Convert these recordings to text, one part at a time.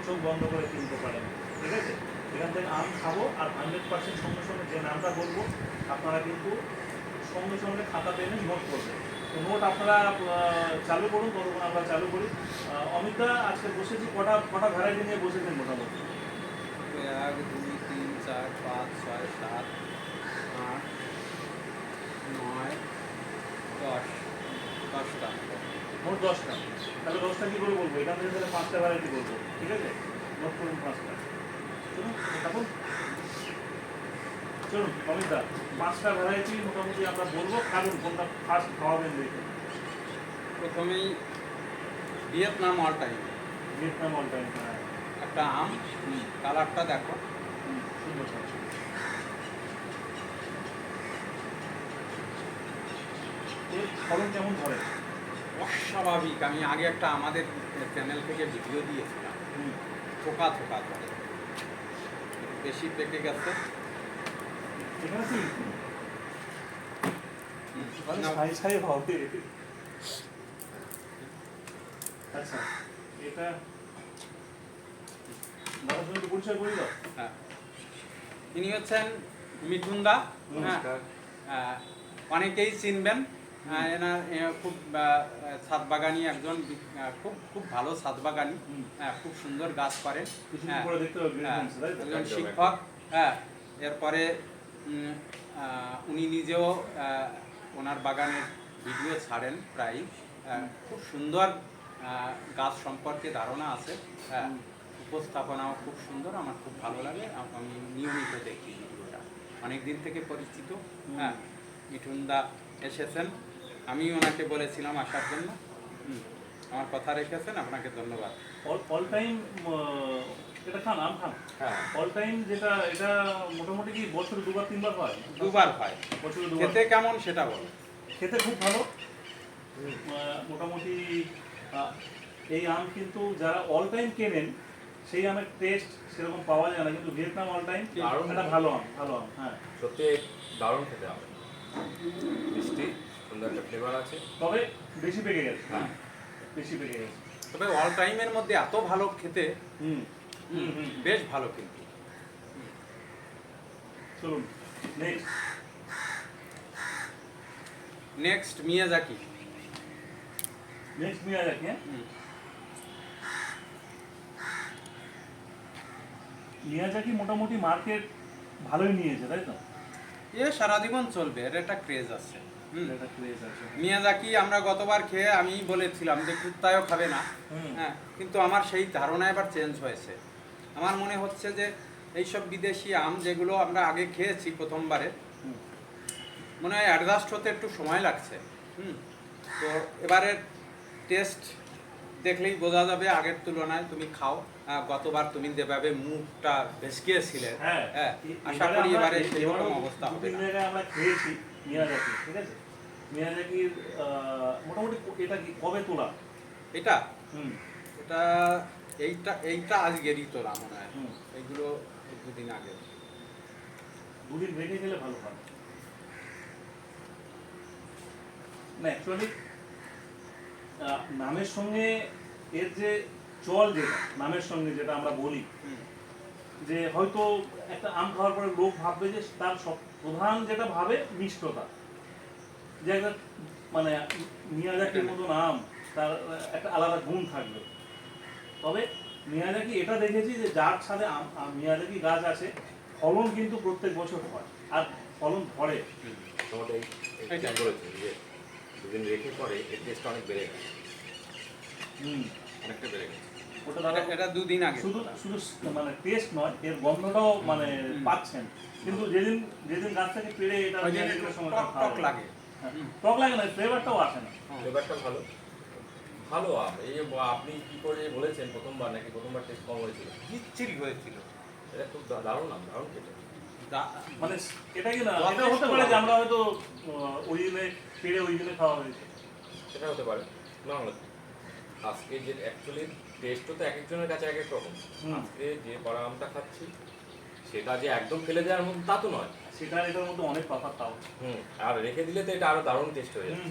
চোখ বন্ধ করে কিনতে পারেন, ঠিক আছে? এখান থেকে আম খাবো আর 100% সঙ্গে সঙ্গে যে নামটা বলবো আপনারা কিন্তু সঙ্গে সঙ্গে খাতা পেনে নোট করবেন। তো নোট আপনারা চালু করুন, ততক্ষণ আমরা চালু করি। অমিতদা, আজকে বসেছি কটা কটা ভ্যারাইটি নিয়ে বসেছেন মোটামুটি? 1 2 3 4 5 6 7 8 9 10 10টা। মোট 10টা। তাহলে 10টা কী করে বলবো? এখান থেকে তাহলে 5টা ভ্যারাইটি বলবো, ঠিক আছে? নোট করুন 5টা। চলুন থাকুন, চলুন অমিতদা, 5টা ভ্যারাইটি মোটামুটি আমরা বলবো, খালুন কোনটা ফার্স্ট খাওয়াবেন দেখে। প্রথমেই Vietnam all time Vietnam all time, হ্যাঁ। একটা আম, কালারটা দেখো। সুন্দর থাকছে। এর ফলন কেমন ধরে? অস্বাভাবিক। আমি আগে একটা আমাদের চ্যানেল থেকে ভিডিও দিয়েছিলাম, থোকা থোকা ধরে, বেশি পেকে গেছে। এখানে কি না, ছাই ছাই হবে? আচ্ছা, এটা দাদার সঙ্গে একটু পরিচয় করি দাও। হ্যাঁ, ইনি হচ্ছেন মিঠুন দা। হ্যাঁ, অনেকেই চিনবেন। এনার খুব ছাদ বাগানি একজন, খুব খুব ভালো ছাদ বাগানি। খুব সুন্দর গাছ করে। কিছুদিন পরে দেখতে পাবে একজন শিক্ষক। হ্যাঁ, এরপরে উনি নিজেও ওনার বাগানের ভিডিও ছাড়েন প্রায়। খুব সুন্দর গাছ সম্পর্কে ধারণা আছে। উপস্থাপনাও খুব সুন্দর, আমার খুব ভালো লাগে। আমি নিয়মিত দেখি ভিডিওটা, অনেক দিন থেকে পরিচিত। হ্যাঁ, মিঠুন দা এসেছেন, আমি ওনাকে বলেছিলাম আসার জন্য। আমার কথা রেখেছেন, আপনাকে ধন্যবাদ। অল টাইম এটা খান, আম খান। হ্যাঁ, অল টাইম যেটা, এটা মোটামুটি কি বছরে দুবার তিনবার হয়? দুবার হয়। বছরে দুবার। খেতে কেমন সেটা বলো। খেতে খুব ভালো। মোটামুটি এই আম কিন্তু যারা অল টাইম কেনেন সেই আমের টেস্ট সেরকম পাওয়া যায় না, কিন্তু ভিয়েতনাম অল টাইম এটা ভালো আম, ভালো আম। হ্যাঁ, সত্যি দারুণ খেতে হবে, মিষ্টি, সুন্দর একটা ফ্লেভার আছে, তবে বেশি পেকে গেছে। হ্যাঁ বেশি পেকে গেছে। তবে অল টাইমের মধ্যে এত ভালো খেতে, হুম হুম হুম। বেশ ভালো কিন্তু। চলুন next. Next Miyazaki. Next Miyazaki. হ্যাঁ, মিয়াজাকি মোটামুটি মার্কেট ভালোই নিয়েছে, তাই তো? এ সারা জীবন চলবে, এর একটা ক্রেজ আছে। এটা ক্রেজ আছে। মিয়াজাকি আমরা গতবার খেয়ে আমি বলেছিলাম যে কুত্তায়ও খাবে না। হ্যাঁ, কিন্তু আমার সেই ধারণা এবার চেঞ্জ হয়েছে। আমার মনে হচ্ছে যে এইসব বিদেশি আম যেগুলো আমরা আগে খেয়েছি প্রথমবারে, মনে হয় অ্যাডজাস্ট হতে একটু সময় লাগছে। তো এবারের টেস্ট দেখলেই বোঝা যাবে আগের তুলনায়। তুমি খাও, গতবার তুমি যেভাবে মুখটা ভেসকিয়েছিলে, হ্যাঁ, আশা করি এবারে সেই রকম অবস্থা হবে না। জায়গায় আমরা খেয়েছি মিয়াজাকি, ঠিক আছে? মিয়াজাকির মোটামুটি এটা কি কবে তোলা? এটা এটা এইটা এইটা আজকেরই তোলা মনে হয়। এইগুলো দুদিন আগে। দুদিন রেখে গেলে ভালো হয় না অ্যাকচুয়ালি। নামের সঙ্গে এর যে চল, যেটা নামের সঙ্গে যেটা আমরা বলি, যে হয়তো একটা আম খাওয়ার পরে লোক ভাববে যে তার সব প্রধান যেটা ভাবে মিষ্টতা, যে একটা মানে মিয়াজাকির মতন আম, তার একটা আলাদা গুণ থাকবে। তবে মিয়াজাকি এটা দেখেছি যে যার ছাদে মিয়াজাকি গাছ আছে, ফলন কিন্তু প্রত্যেক বছর হয় আর ফলন ধরে। তোমাদের এই ঠিক বলেছেন যে দুদিন রেখে পরে এর টেস্টটা অনেক বেড়ে গেছে, অনেকটা বেড়ে গেছে। ওটা দাদা এটা দুদিন আগে শুধু তোলা। শুধু মানে টেস্ট নয়, এর গন্ধটাও মানে পাচ্ছেন। কিন্তু যেদিন যেদিন গাছ থেকে পেড়ে এটা টক লাগে। টক লাগে না, ফ্লেভারটাও আসে না। ফ্লেভারটা ভালো, ভালো আম। এই যে আপনি কি করে বলেছেন প্রথমবার, নাকি প্রথমবার টেস্ট কম হয়েছিল? বিচ্ছিরি হয়েছিল। এটা খুব দারুণ আম, দারুণ খেতে। মানে এটা কি না, এটা হতে পারে যে আমরা হয়তো ওই দিনে পেড়ে ওই দিনে খাওয়া হয়েছে, সেটা হতে পারে। না হলে আজকে যে অ্যাকচুয়ালি টেস্টও তো এক একজনের কাছে এক এক রকম। আজকে যে বড় আমটা খাচ্ছি সেটা যে একদম ফেলে দেওয়ার মতো তা তো নয়, সেটা এটার মধ্যে অনেক তফাৎ তাও। আর রেখে দিলে তো এটা আরো দারুণ টেস্ট হয়ে যাবে।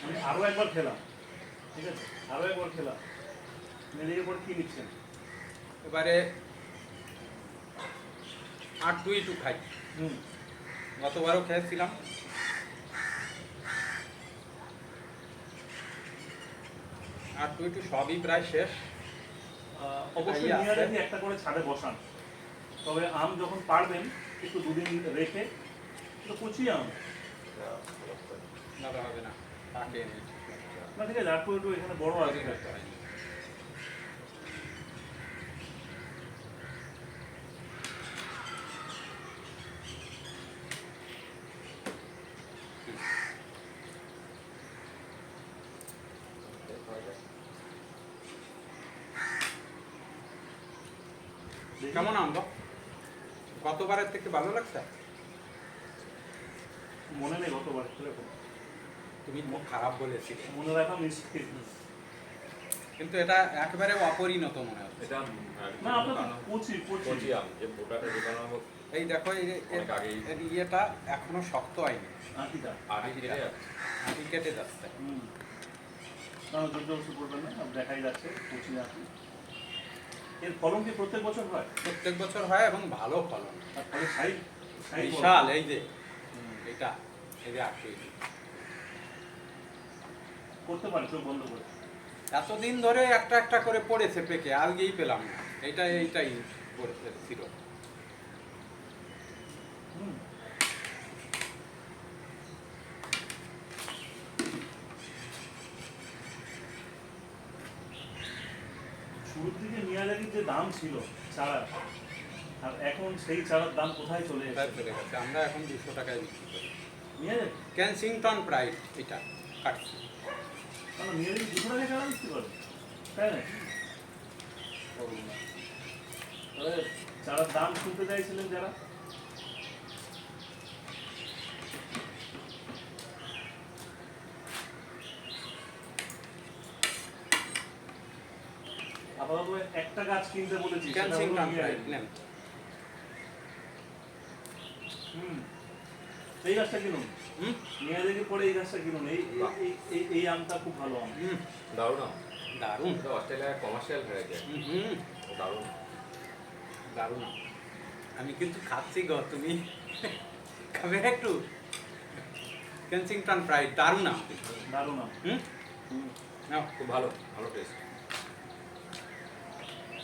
আমি আরো একবার খেলাম, ঠিক আছে, আরো একবার খেলাম। মেলের পর কি লিখছেন? এবারে আর টু একটু খাই। হুম। গতবারও খেয়েছিলাম। আর টু একটু সবই প্রায় শেষ। অবশ্যই এটাই নিয়ে আছে। রেখে একটা করে ছাদে বসান। তবে আম যখন পারবেন একটু দুদিন রেখে, একটু কুচি আম ভালো হবে না, পাকে নেই। না, ঠিক আছে, আর একটু এখানে বড় আছে। করতে হয়নি। দেখি। কেমন আনবো? গতবারের থেকে ভালো লাগছে? মনে নেই গতবার কিরকম। তুমি মুখ খারাপ বলেছিলে, মনে রাখা নিশ্চিত। কিন্তু এটা একেবারে অপরিণত মনে হচ্ছে। এটা না, আপনার কুচি কুচি। কচি আম যে বোটাটা যেখানে হোক এই দেখো অনেক আগেই। এর ইয়েটা এখনো শক্ত হয়নি, আঁকিটা। আগে কেটে যাচ্ছে। আঁটি কেটে যাচ্ছে। হুম। না, জোর জবরদস্তি করবেন না, দেখাই যাচ্ছে কুচি আঁকি। এর ফলন কি প্রত্যেক বছর হয়? প্রত্যেক বছর হয় এবং ভালো ফলন। আর ফলে সাইজ বিশাল, এই যে এটা, এই যে আসে করতে পারে চোখ বন্ধ করে। এতদিন ধরে একটা একটা করে পড়েছে পেকে, আজকেই পেলাম না। এইটাই পড়েছে ছিল। হুম। শুরুর দিকে মিয়াজাকির যে দাম ছিল চারা, আর এখন সেই চারার দাম কোথায় চলে কোথায় এসেছে? চলে গেছে? আমরা এখন 200 টাকায় বিক্রি করি। মিয়াজাকি? কেনসিংটন প্রাইস এটা কাটছি। মানে মিয়াজাকি 200 টাকায় চারা বিক্রি করে, তাই না? তাহলে চারার দাম শুনতে চাইছিলেন যারা, আপাতত একটা গাছ কিনতে বলেছি, সেটা হলো কেনসিংটন প্রাইস মিয়াজাকি। নেন। হুম। এই গাছটা কিনুন, হুম মিয়াজাকির পরে এই গাছটা কিনুন। এই আমটা খুব ভালো আম। হুম, দারুণ আম। দারুণ। এটা অস্ট্রেলিয়ার কমার্শিয়াল ভ্যারাইটি। হুম, দারুণ। দারুণ। আমি কিন্তু খাচ্ছি গো, তুমি খাবে একটু? কেনসিংটন প্রাইস দারুণ আম। দারুণ আম। হুম, হুম। নাও। খুব ভালো, ভালো টেস্ট।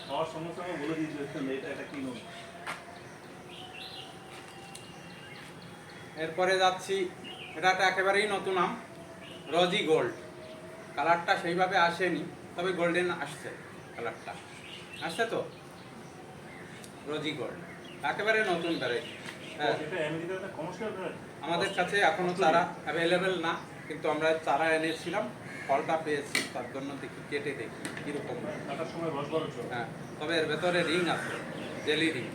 খাওয়ার সঙ্গে সঙ্গে বলে দিয়েছিল এটা কিনুন। এরপরে যাচ্ছি, এটা একটা একেবারেই নতুন আম, রজি গোল্ড। কালারটা সেইভাবে আসেনি, তবে গোল্ডেন আসছে, কালারটা আসছে তো। রজি গোল্ড একেবারে নতুন ভ্যারাইটি। হ্যাঁ, এটা আমেরিকার একটা কমার্শিয়াল ভ্যারাইটি। আমাদের কাছে এখনো চারা অ্যাভেলেবেল না, কিন্তু আমরা চারা এনেছিলাম, ফলটা পেয়েছি, তার জন্য দেখি কেটে দেখি কীরকম। কাটার সময় রস বার হচ্ছে। হ্যাঁ, তবে এর ভেতরে রিং আছে, জেলি রিং।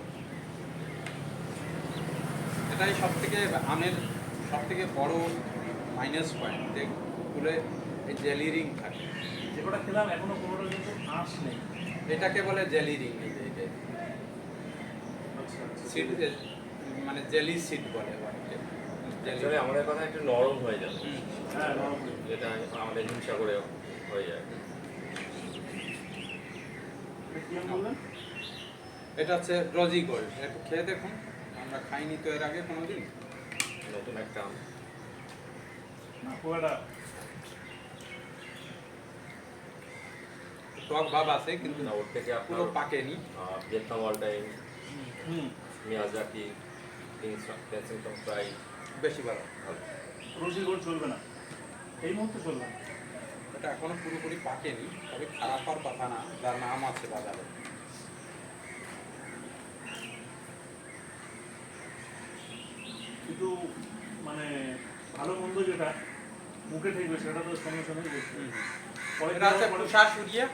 এটাই আমের সব থেকে বড় মাইনাস পয়েন্ট, যে ফুলে এই জেলি রিং থাকে। যে কটা খেলাম এখনো কোনোটা কিন্তু আঁশ নেই। এটাকে বলে জেলি রিং। এই যে এটা আচ্ছা, আচ্ছা। সিড, মানে জেলি সিড বলে অনেকে। জেলি। অ্যাকচুয়ালি আমাদের কথা একটু নরম হয়ে যাবে, হ্যাঁ, নরম হয়ে। যেটা আমাদের হিংসা করে হয়ে যায়। এটা কি আম বললেন? এটা হচ্ছে রজি গোল্ড, একটু খেয়ে দেখুন, আমরা খাইনি তো এর আগে কোনোদিন। নতুন একটা আম। না, খুব একটা টক ভাব আছে, কিন্তু না, ওর থেকে পুরো আপনার পাকেনি। ভিয়েতনাম অল টাইম, হুম। মিয়াজাকি, কেনসিংটন প্রাইস বেশি ভালো। ভালো। রোজি গোল্ড চলবে না, এই মুহূর্তে চলবে না। এটা এখনো পুরোপুরি পাকেনি, তবে খারাপ হওয়ার কথা না, যার নাম আছে বাজারে। কিন্তু মানে ভালো মন্দ যেটা মুখে ঠেকবে সেটা তো সঙ্গে সঙ্গে দেখবে। পরে এটা হচ্ছে তুষা সুরিয়া।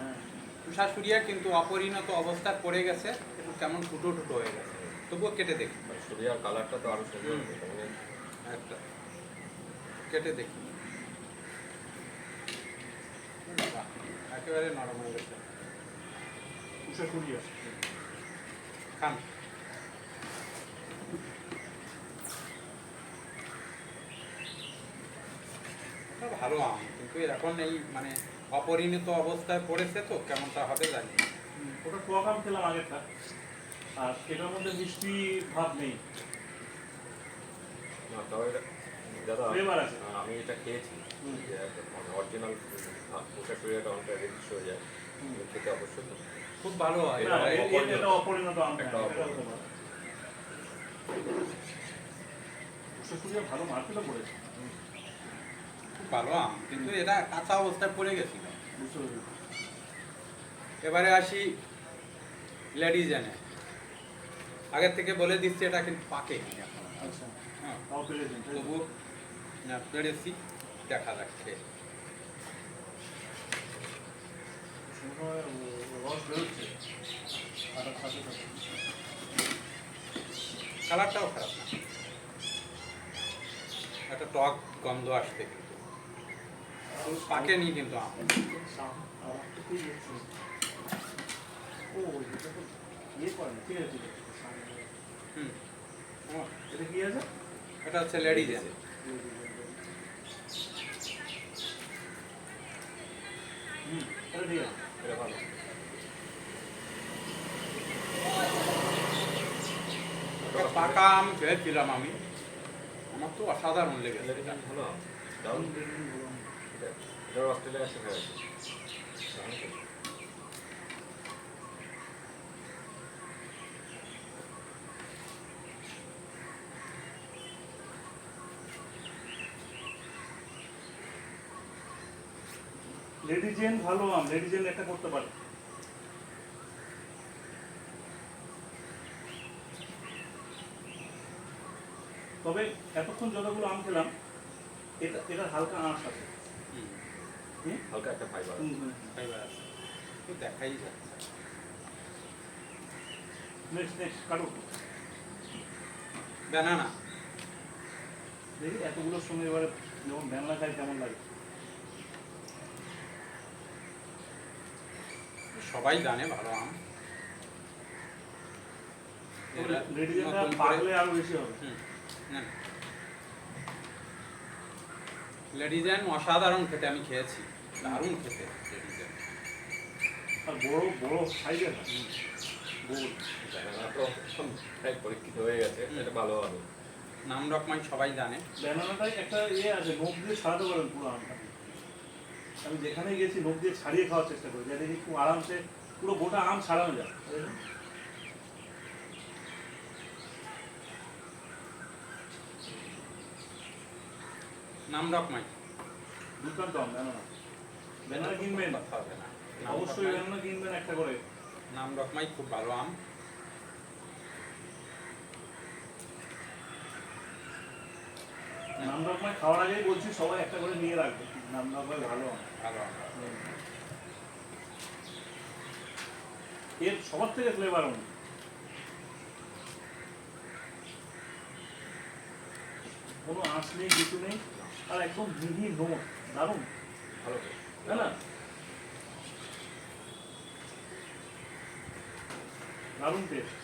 হ্যাঁ। তুষা সুরিয়া কিন্তু অপরিণত অবস্থায় পড়ে গেছে, একটু কেমন টুটো টুটো হয়ে গেছে, তবুও কেটে দেখি। সূর্যার কালারটা তো আরো সুন্দর। হুম। মানে একটা কেটে দেখি। বাবা, একেবারে নরম হয়ে গেছে। তুষার কুড়িয়া। খান। এটা ভালো আম, কিন্তু কিন্তু এখন এই মানে অপরিণত অবস্থায় পড়েছে তো কেমনটা হবে জানি না। ওটা টক আম খেলাম আগেরটা, আর এটার মধ্যে মিষ্টি ভাব নেই, না তবে দাদা ফ্লেভার আছে। আমি এটা খেয়েছি হুম। যে অরিজিনাল পোষা শরীর একটা অনেকটা রেজিস্ট হয়ে যায় খেতে অবশ্যই খুব খুব ভালো হয় না, এটা এটা অপরিণত আম, একটা হ্যাঁ, এটা অপরিণত। হতে পারে। উষাসুরিয়া ভালো মার্কেটও পড়েছে, খুব ভালো আম, কিন্তু এটা কাঁচা অবস্থায় পড়ে গেছিল। বুঝতে পেরেছি। এবারে আসি লেডিজেনে। আগের থেকে বলে দিচ্ছি এটা কিন্তু পাকেনি এখন। আচ্ছা, হ্যাঁ, তাও পেরেছেন, তাই তো? তবু পেরেছি, দেখা যাচ্ছে। সময় রস বেরোচ্ছে, আর সাথে সাথে কালারটাও খারাপ না, একটা টক গন্ধ আসছে কিন্তু পাকেনি কিন্তু আম। ও এটা তো ইয়ে করে না, ঠিক আছে ঠিক আছে। হুম, এটা কি আছে? এটা হচ্ছে লেডিজেন। এটা ঠিক আছে। এটা ভালো পাকা আম খেয়েছিলাম আমি, আমার তো অসাধারণ লেগেছে এটা। ভালো দারুণ এটা অস্ট্রেলিয়া এসে হয়ে গেছে লেডিজেন ভালো আম, লেডিজেন একটা করতে পারে। তবে এতক্ষণ যতগুলো আম খেলাম, এটা হালকা আঁশ আছে। হুম, হুম? হালকা একটা ফাইবার ফাইবার আছে, তো দেখাই যাচ্ছে। নেক্সট নেক্সট কাটো। ব্যানানা দেখি এতগুলোর সঙ্গে এবারে যখন ব্যাংলা খাই কেমন লাগে। সবাই জানে ভালো আম। এরা লেডিজেনটা নতুন করে- পাকলে আরো বেশি হবে। হুম, না। লেডিজেন অসাধারণ খেতে, আমি খেয়েছি, দারুণ খেতে লেডিজেন। আর বড় বড় সাইজের না, গোল। ব্যানানা তো প্রায় পরীক্ষিত হয়ে গেছে এটা ভালো হবে নাম রকমাই সবাই জানে। ব্যানানাটাই একটা ইয়ে আছে, নখ দিয়ে ছাড়াতে পারেন পুরো আমটা। আমি যেখানে গেছি নখ দিয়ে ছাড়িয়ে খাওয়ার চেষ্টা করি, যাতে কি খুব আরামসে পুরো গোটা আম ছাড়ানো যায়। নাম রকমাই দুর্দান্ত আম ব্যানানা। ব্যানানা কিনবেন, কথা হবে না। নাম অবশ্যই রকমাই- ব্যানানা কিনবেন একটা করে। নাম রকমাই খুব ভালো আম। নাম রকমায় খাওয়ার আগেই বলছি সবাই একটা করে নিয়ে রাখবে, নাম রকমায় ভালো আম। ভালো আম। এর সবার থেকে ফ্লেভার অন্য, কোনো আঁশ নেই, কিছু নেই, আর একদম মিহি নোট, দারুণ, ভালো তাই না? দারুণ টেস্ট।